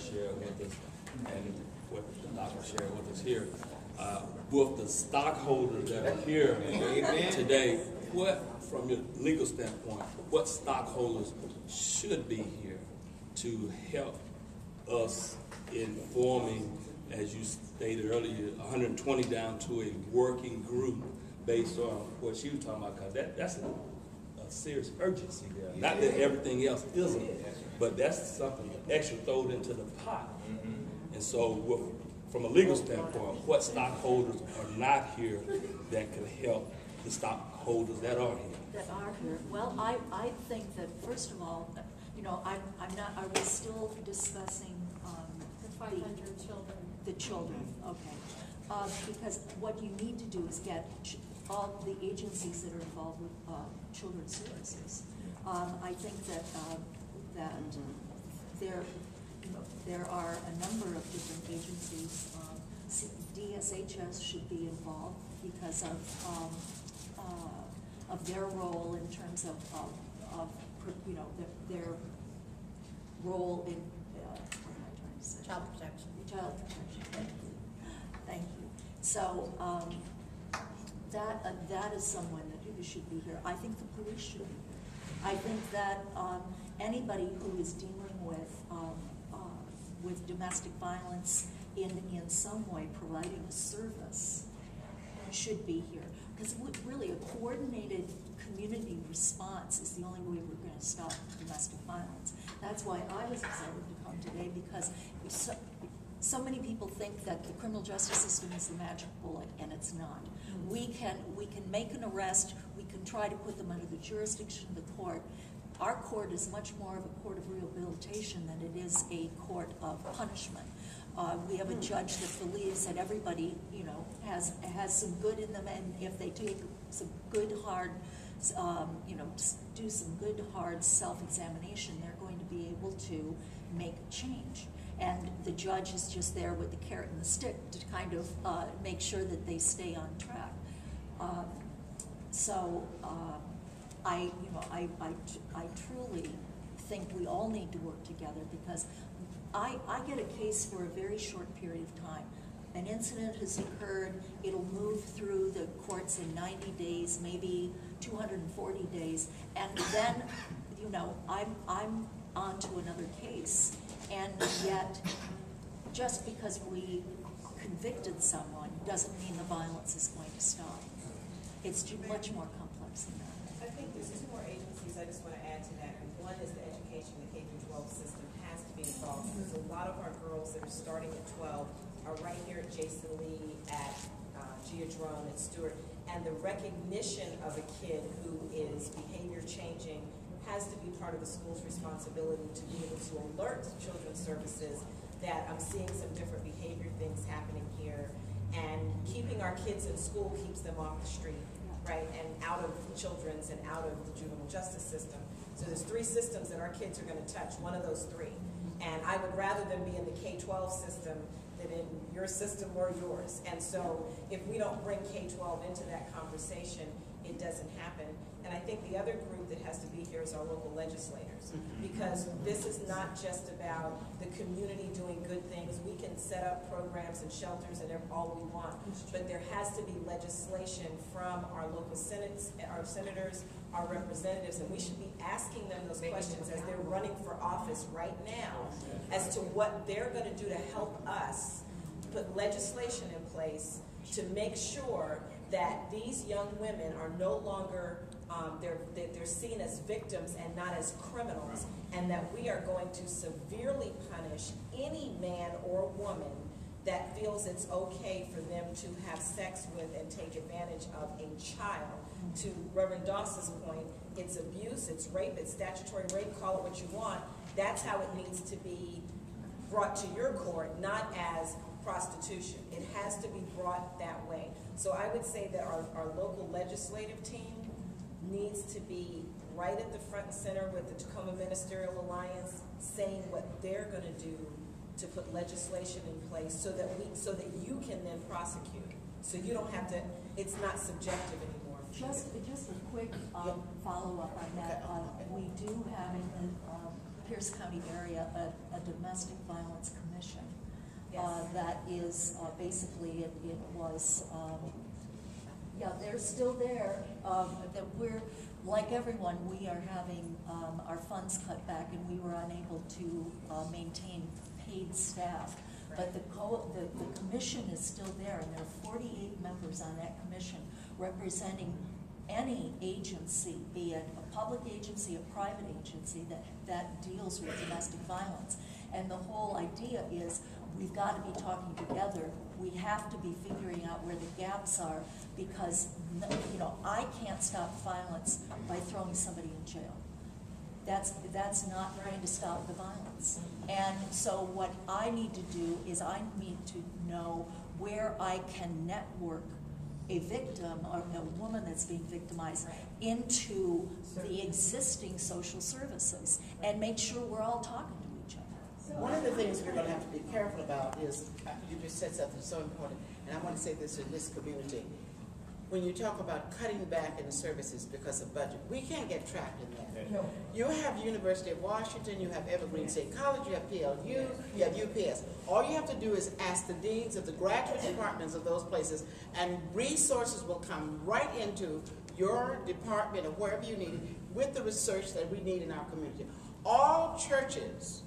shared with us and what the doctor shared with us here. With the stockholders that are here today, what, from your legal standpoint, what stockholders should be here to help us in forming, as you stated earlier, 120 down to a working group based on what she was talking about, because that's a serious urgency there. Not that everything else isn't, but that's something extra thrown into the pot. And so from a legal standpoint, what stockholders are not here that can help the stockholders that are here? That are here. Well, I think that first of all, you know, I'm not. Are we still discussing the 500 children? The children, okay. Because what you need to do is get all the agencies that are involved with children's services. I think that there are a number of different agencies. DSHS should be involved because of their role in terms of you know, their role in what am I trying to say? Child protection. Child protection. Thank you. So that is someone that should be here. I think the police should be here. I think that anybody who is dealing with domestic violence in some way, providing a service, should be here. Because really a coordinated community response is the only way we're going to stop domestic violence. That's why I was excited to come today, because so many people think that the criminal justice system is the magic bullet, and it's not. We can make an arrest, we can try to put them under the jurisdiction of the court. Our court is much more of a court of rehabilitation than it is a court of punishment. We have a judge that believes that everybody, you know, has some good in them, and if they take some good hard, you know, do some good hard self-examination, they're going to be able to make a change. And the judge is just there with the carrot and the stick to kind of make sure that they stay on track. I truly think we all need to work together, because I get a case for a very short period of time. An incident has occurred, it'll move through the courts in 90 days, maybe 240 days, and then, you know, I'm on to another case. And yet, just because we convicted someone doesn't mean the violence is going to stop. It's much more complex than that. I think there's two more agencies I just want to add to that. One is the education, the K-12 system has to be involved, because a lot of our girls that are starting at 12 are right here at Jason Lee, at Geodrome, at Stewart, and the recognition of a kid who is behavior changing has to be part of the school's responsibility to be able to alert children's services that I'm seeing some different behavior things happening here, and keeping our kids in school keeps them off the street, right, and out of children's and out of the juvenile justice system. So there's three systems that our kids are going to touch, one of those three. And I would rather them be in the K-12 system than in your system or yours. And so if we don't bring K-12 into that conversation, it doesn't happen. And I think the other group that has to be here is our local legislators, because this is not just about the community doing good things. We can set up programs and shelters and all we want, but there has to be legislation from our local our senators, our representatives, and we should be asking them those questions as they're running for office right now as to what they're going to do to help us put legislation in place to make sure that these young women are no longer they're seen as victims and not as criminals, and that we are going to severely punish any man or woman that feels it's okay for them to have sex with and take advantage of a child. To Reverend Doss's point, it's abuse, it's rape, it's statutory rape, call it what you want. That's how it needs to be brought to your court, not as prostitution. It has to be brought that way. So I would say that our local legislative team needs to be right at the front and center with the Tacoma Ministerial Alliance, saying what they're going to do to put legislation in place so that you can then prosecute. So you don't have to, it's not subjective anymore. Just a quick follow-up on that. We do have Pierce County area a domestic violence commission. Yes. That is basically, it was, yeah, they're still there. That we're, like everyone, we are having our funds cut back, and we were unable to maintain paid staff. But the commission is still there, and there are 48 members on that commission representing any agency, be it a public agency, a private agency, that deals with domestic violence. And the whole idea is we've got to be talking together. We have to be figuring out where the gaps are, because, you know, I can't stop violence by throwing somebody in jail. That's not going to stop the violence. And so what I need to do is I need to know where I can network a victim or a woman that's being victimized into the existing social services and make sure we're all talking to each other. One of the things we're going to have to be careful about is, you just said something so important, and I want to say this in this community. When you talk about cutting back in the services because of budget, we can't get trapped in that. No. You have University of Washington, you have Evergreen State College, you have PLU, you have UPS. All you have to do is ask the deans of the graduate departments of those places, and resources will come right into your department or wherever you need it with the research that we need in our community. All churches,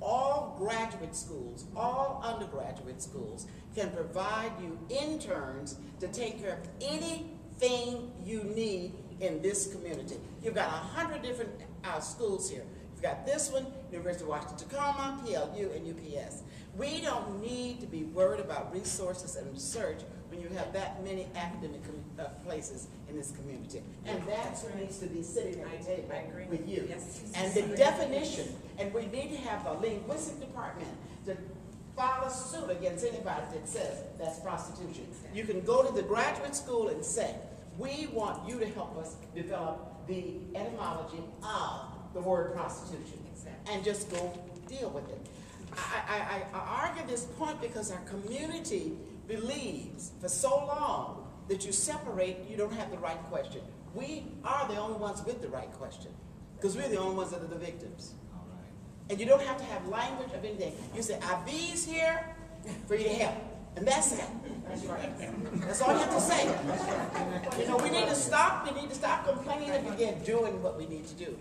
all graduate schools, all undergraduate schools can provide you interns to take care of anything you need in this community. You've got 100 different schools here. You've got this one, University of Washington, Tacoma, PLU, and UPS. We don't need to be worried about resources and research when you have that many academic places in this community. And that's what needs to be sitting at the table with you. Yes. And the definition, and we need to have a linguistic department to file a suit against anybody that says that's prostitution. You can go to the graduate school and say, we want you to help us develop the etymology of the word prostitution, and just go deal with it. I argue this point because our community believes for so long that you separate, you don't have the right question. We are the only ones with the right question, because we're the only ones that are the victims. And you don't have to have language of anything. You say, IB's here for you to help. And that's it. That's right. That's all you have to say. You know, we need to stop complaining and begin doing what we need to do.